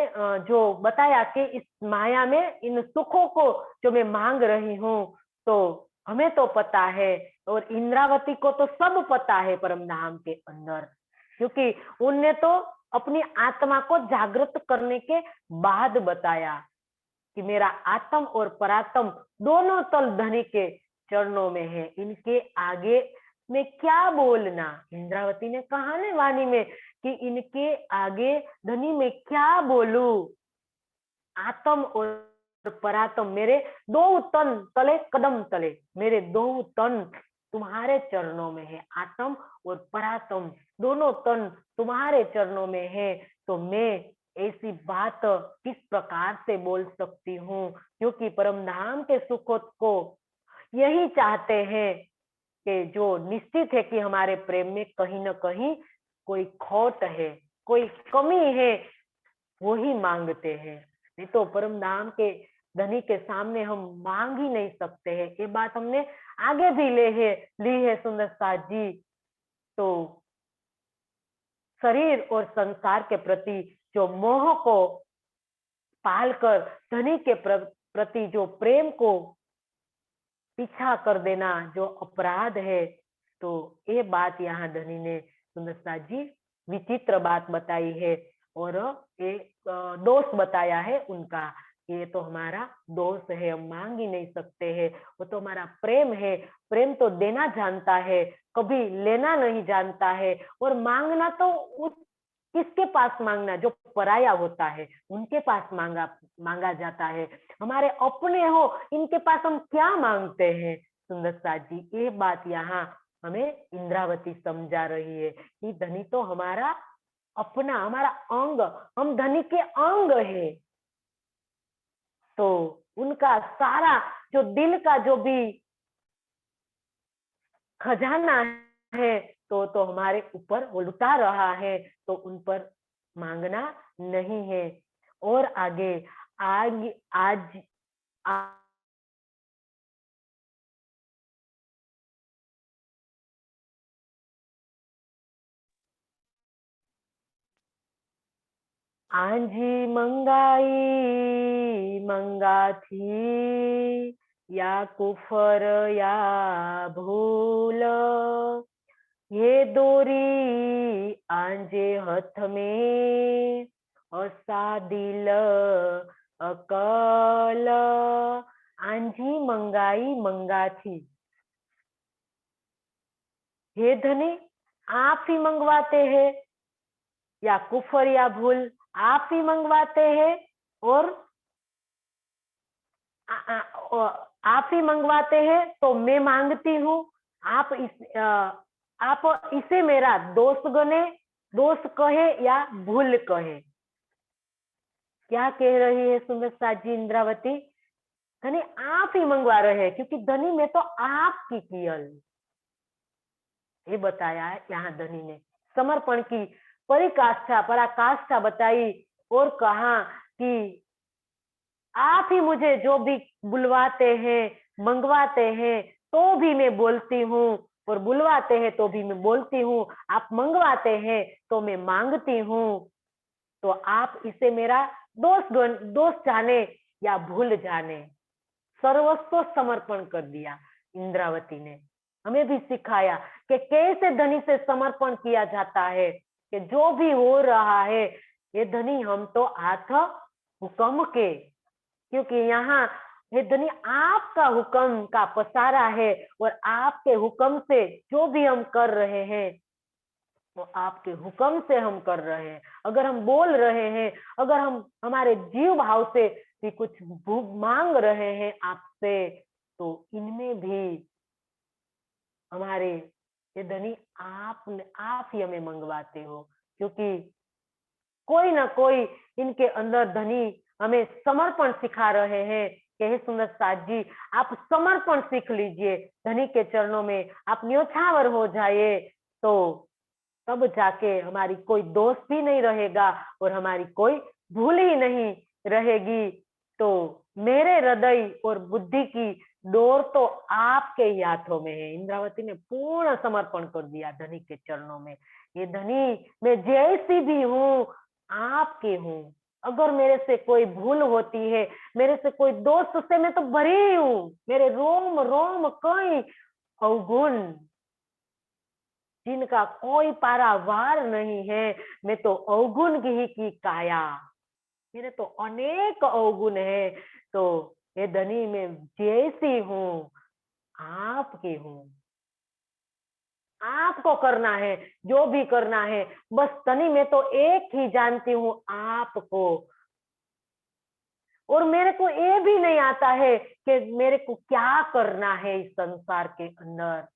जो बताया कि इस माया में इन सुखों को जो मैं मांग रही हूँ, तो हमें तो पता है और इंद्रावती को तो सब पता है परम धाम के अंदर, क्योंकि उनने तो अपनी आत्मा को जागृत करने के बाद बताया कि मेरा आत्म और परात्म दोनों तल धनी के चरणों में है, इनके आगे में क्या बोलना। इंद्रावती ने कहा ना वाणी में कि इनके आगे धनी में क्या बोलू, आत्म और परात्म मेरे दो तन तले कदम तले, मेरे दो तन तुम्हारे चरणों में है, आत्म और परात्म दोनों तन तुम्हारे चरणों में है। तो मैं ऐसी बात किस प्रकार से बोल सकती हूँ, क्योंकि परम धाम के सुखों को यही चाहते हैं कि जो निश्चित है कि हमारे प्रेम में कहीं ना कहीं कोई खोट है, कोई कमी है, वो ही मांगते हैं। नहीं तो परम धाम के धनी के सामने हम मांग ही नहीं सकते हैं। ये बात हमने आगे भी ली है सुंदर साथ जी। तो शरीर और संसार के प्रति जो मोह को पालकर धनी के प्रति जो प्रेम को पीछा कर देना जो अपराध है, तो ये बात यहाँ धनी ने सुंदर साथ जी विचित्र बात बताई है, और एक दोष बताया है उनका। ये तो हमारा दोष है, हम मांग ही नहीं सकते हैं, वो तो हमारा प्रेम है, प्रेम तो देना जानता है, कभी लेना नहीं जानता है। और मांगना तो उस किसके पास मांगना, जो पराया होता है उनके पास मांगा जाता है। हमारे अपने हो इनके पास हम क्या मांगते हैं। सुंदर साथ जी ये बात यहाँ हमें इंद्रावती समझा रही है कि धनी तो हमारा अपना, हमारा अंग, हम धनी के अंग है। तो उनका सारा जो दिल का जो भी खजाना है तो हमारे ऊपर वो लुटा रहा है, तो उन पर मांगना नहीं है। और आगे आगे आज आंजी मंगा थी या कुफर या भूल, ये दोरी आंजे हथ में असा दिल अकल। आंजी मंगा थी, हे धनी आप ही मंगवाते हैं, या कुफर या भूल आप ही मंगवाते हैं, और आप ही मंगवाते हैं तो मैं मांगती हूँ। आप इसे मेरा दोस्त गने, दोस्त कहे या भूल कहे। क्या कह रही है सुंदर साजी इंद्रावती? धनी आप ही मंगवा रहे हैं, क्योंकि धनी में तो आपकी कियल, ये बताया है यहाँ धनी ने। समर्पण की परिकाष्ठा पराकाष्ठा बताई और कहा कि आप ही मुझे जो भी बुलवाते हैं, मंगवाते हैं, तो भी मैं बोलती हूँ, और बुलवाते हैं तो भी मैं बोलती हूँ। आप मंगवाते हैं तो मैं मांगती हूँ। तो आप इसे मेरा दोस्त जाने या भूल जाने, सर्वस्व समर्पण कर दिया इंद्रावती ने। हमें भी सिखाया कि कैसे धनी से समर्पण किया जाता है, कि जो भी हो रहा है ये धनी हम तो हाथ हुक्म के, क्योंकि यहाँ ये धनी आपका हुक्म का पसारा है, और आपके हुक्म से जो भी हम कर रहे हैं वो आपके हुक्म से हम कर रहे हैं। अगर हम बोल रहे हैं, अगर हम हमारे जीव भाव से भी कुछ मांग रहे हैं आपसे, तो इनमें भी हमारे ये धनी आप ही हमें मंगवाते हो, क्योंकि कोई ना कोई इनके अंदर धनी हमें समर्पण सिखा रहे हैं कि हे सुंदर साथ जी, आप समर्पण सीख लीजिए धनी के चरणों में, आप न्योछावर हो जाइए, तो तब जाके हमारी कोई दोस्त भी नहीं रहेगा और हमारी कोई भूल ही नहीं रहेगी। तो मेरे हृदय और बुद्धि की डोर तो आपके ही हाथों में है। इंद्रावती ने पूर्ण समर्पण कर दिया धनी के चरणों में। ये धनी, मैं जैसी भी हूँ आपके हूँ। अगर मेरे से कोई भूल होती है, मेरे से कोई दोस्त से, मैं तो भरी हूँ, मेरे रोम रोम कई अवगुण जिनका कोई पारावार नहीं है, मैं तो अवगुण की काया, मेरे तो अनेक अवगुण है। तो ये धनी में जैसी हूँ आपकी हूँ, आपको करना है जो भी करना है, बस धनी में तो एक ही जानती हूँ आपको, और मेरे को ये भी नहीं आता है कि मेरे को क्या करना है इस संसार के अंदर,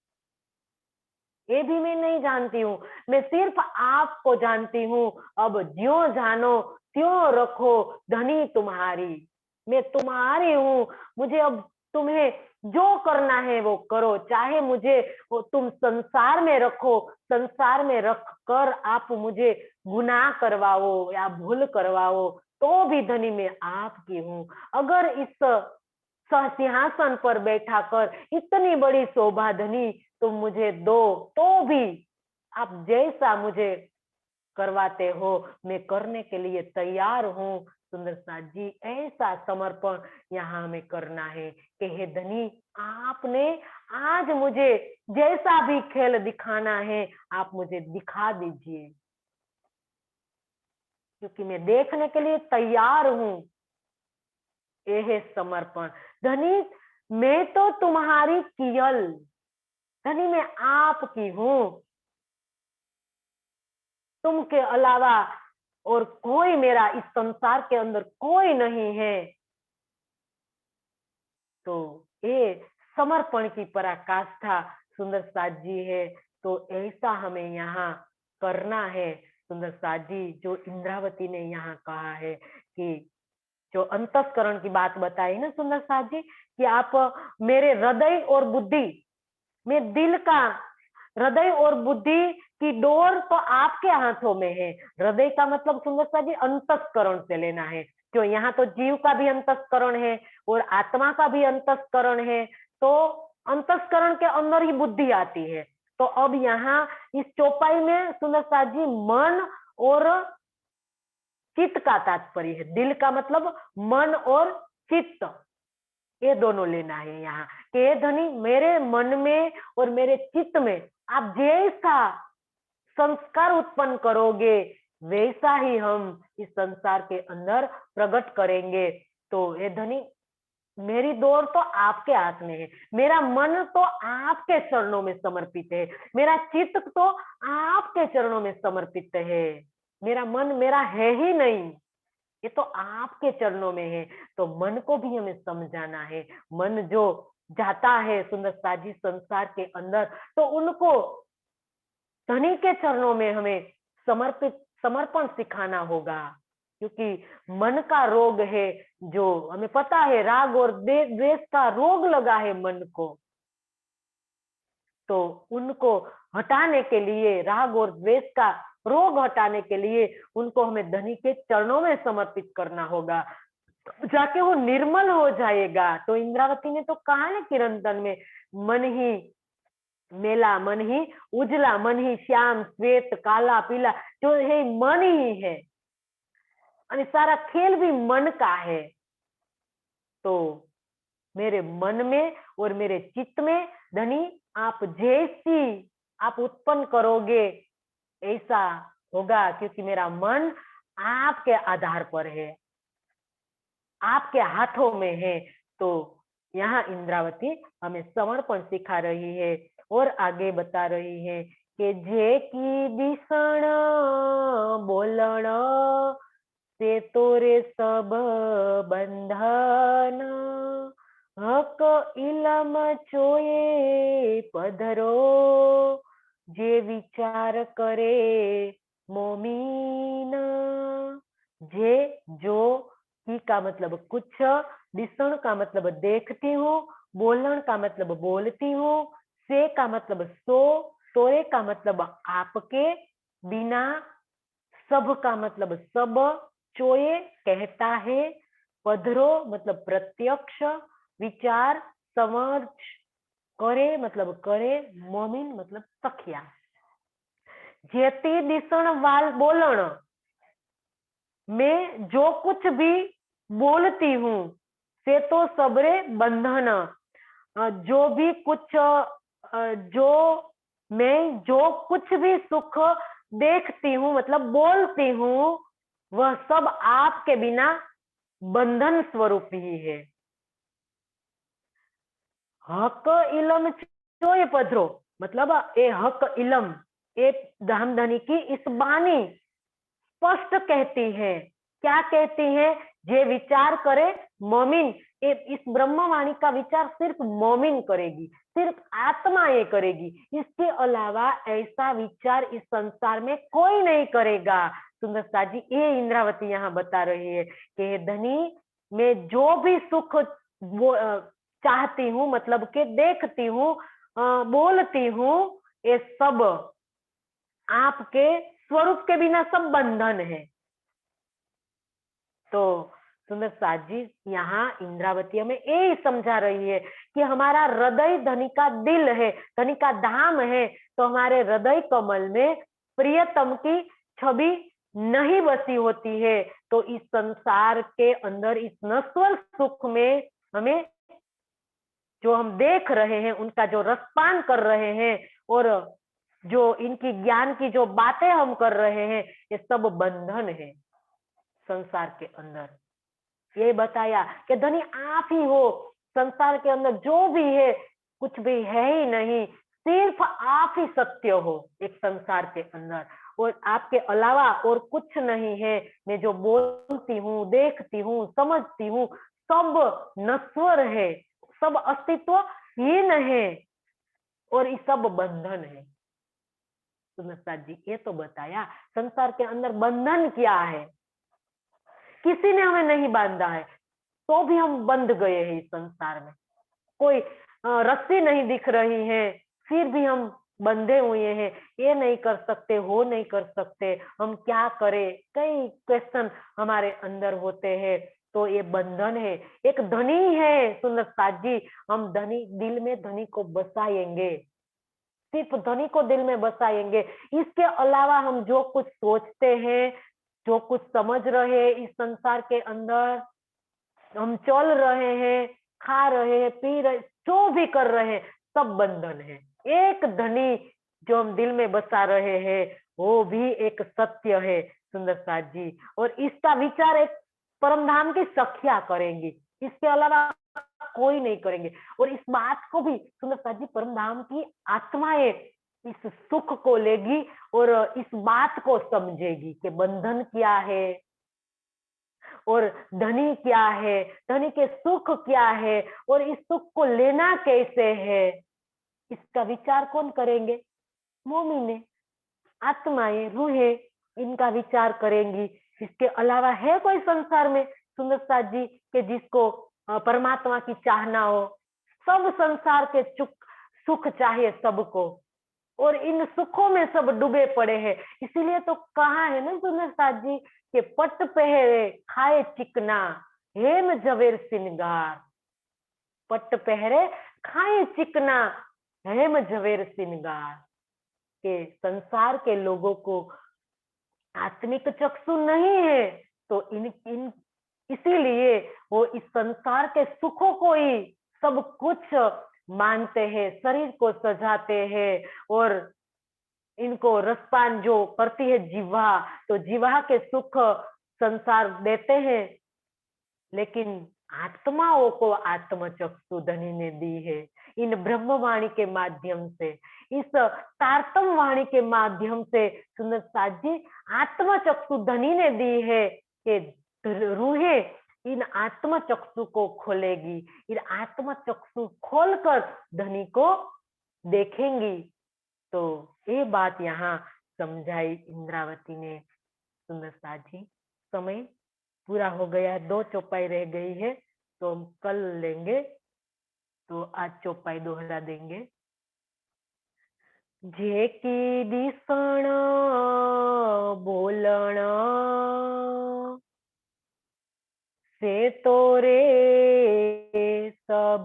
ये भी मैं नहीं जानती हूँ। मैं सिर्फ आपको जानती हूँ। अब ज्यों जानो त्यों रखो धनी तुम्हारी, मैं तुम्हारी हूँ। मुझे अब तुम्हें जो करना है वो करो, चाहे मुझे वो तुम संसार में रखो, संसार में रख कर आप मुझे गुनाह करवाओ या भूल करवाओ, तो भी धनी मैं आपकी हूँ। अगर इस सिंहासन पर बैठा कर इतनी बड़ी शोभा धनी तुम मुझे दो, तो भी आप जैसा मुझे करवाते हो मैं करने के लिए तैयार हूँ। सुंदर साथ जी, ऐसा समर्पण यहाँ हमें करना है कि हे धनी, आपने आज मुझे जैसा भी खेल दिखाना है आप मुझे दिखा दीजिए, क्योंकि मैं देखने के लिए तैयार हूँ। ये है समर्पण। धनी, मैं तो तुम्हारी कियल, धनी मैं आपकी हूँ, तुम के अलावा और कोई मेरा इस संसार के अंदर कोई नहीं है। तो ये समर्पण की पराकाष्ठा सुंदर साथ जी है। तो ऐसा हमें यहाँ करना है। सुंदर साथ जी, जो इंद्रावती ने यहाँ कहा है कि जो अंतस्करण की बात बताई ना सुंदर साथ जी, कि आप मेरे हृदय और बुद्धि में, दिल का, हृदय और बुद्धि की डोर तो आपके हाथों में है। हृदय का मतलब सुंदर सा जी अंतस्करण से लेना है, जो यहाँ तो जीव का भी अंतस्करण है और आत्मा का भी अंतस्करण है। तो अंतस्करण के अंदर ही बुद्धि आती है। तो अब यहाँ इस चौपाई में सुंदर सा जी मन और चित्त का तात्पर्य है। दिल का मतलब मन और चित्त, ये दोनों लेना है यहाँ। कि हे धनी, मेरे मन में और मेरे चित्त में आप जैसा संस्कार उत्पन्न करोगे वैसा ही हम इस संसार के अंदर प्रकट करेंगे। तो हे धनी, मेरी दौड़ तो आपके हाथ में है, मेरा मन तो आपके चरणों में समर्पित है, मेरा चित्त तो आपके चरणों में समर्पित है, मेरा मन मेरा है ही नहीं। ये तो आपके चरणों में है। तो मन को भी हमें समझाना है। मन जो जाता है सुंदरता जी संसार के अंदर, तो उनको धनी के चरणों में हमें समर्पण सिखाना होगा। क्योंकि मन का रोग है, जो हमें पता है राग और द्वेष का रोग लगा है मन को, तो उनको हटाने के लिए, राग और द्वेष का रोग हटाने के लिए उनको हमें धनी के चरणों में समर्पित करना होगा, जाके वो निर्मल हो जाएगा। तो इंद्रावती ने तो कहा ना किरंतन में, मन ही मेला, मन ही उजला, मन ही श्याम श्वेत काला पीला, जो है मन ही है, और सारा खेल भी मन का है। तो मेरे मन में और मेरे चित्त में धनी आप जैसी आप उत्पन्न करोगे ऐसा होगा, क्योंकि मेरा मन आपके आधार पर है, आपके हाथों में है। तो यहाँ इंद्रावती हमें समर्पण सिखा रही है और आगे बता रही है कि जे की दिशण बोलण से तोरे सब बंधन, हक इलम चोये पधरो, जे विचार करे मोमीन। जे जो की का मतलब कुछ, दिसण का मतलब देखती हूँ, बोलण का मतलब बोलती हूँ, से का मतलब सो, तोरे का मतलब आपके, बिना, सब का मतलब सब, चोये कहता है, पधरो मतलब प्रत्यक्ष, विचार समझ, करे मतलब करे, मोमिन मतलब सखिया। जेती दिसण वाल बोलण, मैं जो कुछ भी बोलती हूँ, से तो सबरे बंधन, जो भी कुछ जो मैं जो कुछ भी सुख देखती हूँ मतलब बोलती हूँ, वह सब आपके बिना बंधन स्वरूप ही है। हक इलम चोय पधरो मतलब ए हक इलम, ए धामधनी की इस बानी स्पष्ट कहती है। क्या कहती है? जे विचार करे मोमिन, इस ब्रह्मवाणी का विचार सिर्फ मोमिन करेगी, सिर्फ आत्मा ये करेगी, इसके अलावा ऐसा विचार इस संसार में कोई नहीं करेगा। सुंदरता जी ये इंद्रावती यहाँ बता रही है कि धनी मैं जो भी सुख वो चाहती हूँ, मतलब के देखती हूँ, बोलती हूँ, ये सब आपके स्वरूप के बिना सब बंधन है। तो सुंदर साथ जी यहाँ इंद्रावती में यही समझा रही है कि हमारा हृदय धनी का दिल है, धनी का धाम है। तो हमारे हृदय कमल में प्रियतम की छवि नहीं बसी होती है। तो इस संसार के अंदर इस नश्वर सुख में हमें जो हम देख रहे हैं, उनका जो रसपान कर रहे हैं और जो इनकी ज्ञान की जो बातें हम कर रहे हैं, ये सब बंधन है संसार के अंदर। ये बताया कि धनी आप ही हो, संसार के अंदर जो भी है कुछ भी है ही नहीं, सिर्फ आप ही सत्य हो एक संसार के अंदर, और आपके अलावा और कुछ नहीं है। मैं जो बोलती हूँ, देखती हूँ, समझती हूँ, सब नश्वर है, सब अस्तित्व हीन है और ये सब बंधन है। सुनता जी ये तो बताया संसार के अंदर बंधन क्या है, किसी ने हमें नहीं बांधा है, तो भी हम बंध गए हैं इस संसार में। कोई रस्सी नहीं दिख रही है, फिर भी हम बंधे हुए हैं, ये नहीं कर सकते, वो नहीं कर सकते, हम क्या करें, कई क्वेश्चन हमारे अंदर होते हैं। तो ये बंधन है। एक धनी है सुंदर साथ जी, हम धनी दिल में धनी को बसाएंगे, सिर्फ धनी को दिल में बसाएंगे। इसके अलावा हम जो कुछ सोचते हैं, जो कुछ समझ रहे हैं इस संसार के अंदर, हम चल रहे हैं, खा रहे हैं, पी रहे, जो भी कर रहे हैं, सब बंधन है। एक धनी जो हम दिल में बसा रहे हैं, वो भी एक सत्य है सुंदर साथ जी। और इसका विचार एक परमधाम की सखिया करेंगी, इसके अलावा कोई नहीं करेंगे। और इस बात को भी सुंदर साथ जी परमधाम की आत्माएं इस सुख को लेगी और इस बात को समझेगी कि बंधन क्या है, और धनी क्या है, धनी के सुख क्या है और इस सुख को लेना कैसे है, इसका विचार कौन करेंगे? मोमिने, आत्माएं, रूहें इनका विचार करेंगी। इसके अलावा है कोई संसार में सुंदर साथ जी के जिसको परमात्मा की चाहना हो? सब संसार के सुख चाहिए सबको और इन सुखों में सब डूबे पड़े हैं। इसीलिए तो कहा है ना सुंदर साथ जी के पट पहरे खाए चिकना, हेम जवेर सिंगार। पट पहरे खाए चिकना, हेम जवेर सिंगार। के संसार के लोगों को आत्मिक चक्षु नहीं है तो इन इन इसीलिए वो इस संसार के सुखों को ही सब कुछ मानते हैं, शरीर को सजाते हैं और इनको रसपान जो करती है जीवा, तो जीवा के सुख संसार देते हैं। लेकिन आत्माओं को आत्मचक्षु धनी ने दी है इन ब्रह्मवाणी के माध्यम से, इस तारतम वाणी के माध्यम से सुंदर साथ जी आत्मचक्षु धनी ने दी है कि रूहें इन आत्मचक्षु को खोलेगी, इन आत्मचक्षु खोलकर धनी को देखेंगी। तो ये बात यहाँ समझाई इंद्रावती ने सुंदर साथ जी। समय पूरा हो गया है, 2 चौपाई रह गई है तो हम कल लेंगे, तो आज चौपाई दोहरा देंगे। जे की दिसण बोलण से तो रे सब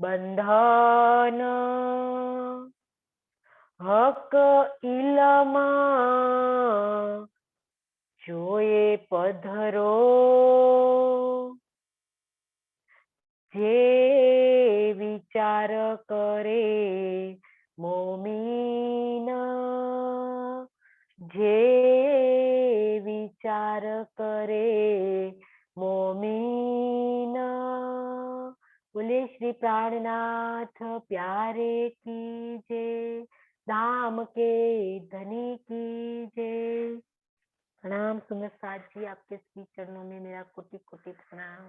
बंधन, हक इलमा જોયે પધરો જે વિચાર કરે મોમીન, જે વિચાર કરે મોમીન। બોલે શ્રી प्राणनाथ प्यारे की जय, धाम के धनी की जय। प्रणाम सुंदर साथ जी, आपके श्री चरणों में मेरा कोटि कोटि प्रणाम।